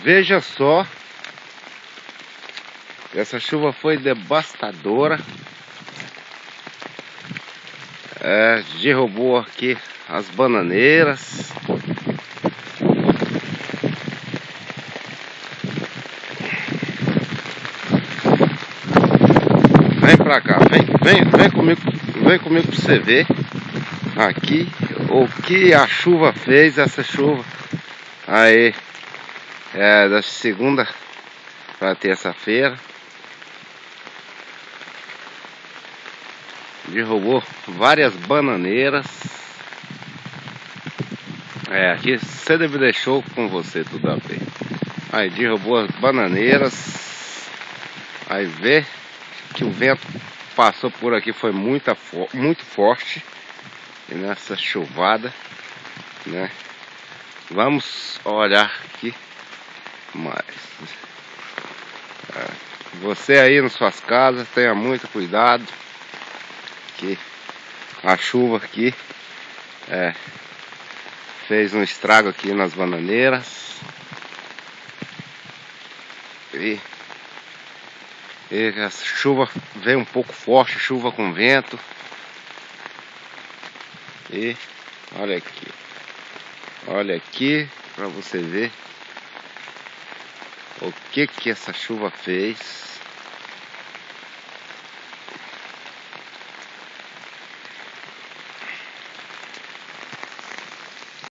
Veja só, essa chuva foi devastadora. Derrubou aqui as bananeiras. Vem pra cá, vem comigo pra você ver aqui o que a chuva fez, essa chuva aí da segunda para terça-feira. Derrubou várias bananeiras. Aqui cedo me deixou com você tudo a ver. Aí derrubou as bananeiras. Aí vê que o vento passou por aqui, foi muito forte. E nessa chuvada, né? Vamos olhar aqui mais. Você aí nas suas casas, tenha muito cuidado, que a chuva aqui fez um estrago aqui nas bananeiras. E a chuva veio um pouco forte, chuva com vento. E olha aqui para você ver o que essa chuva fez.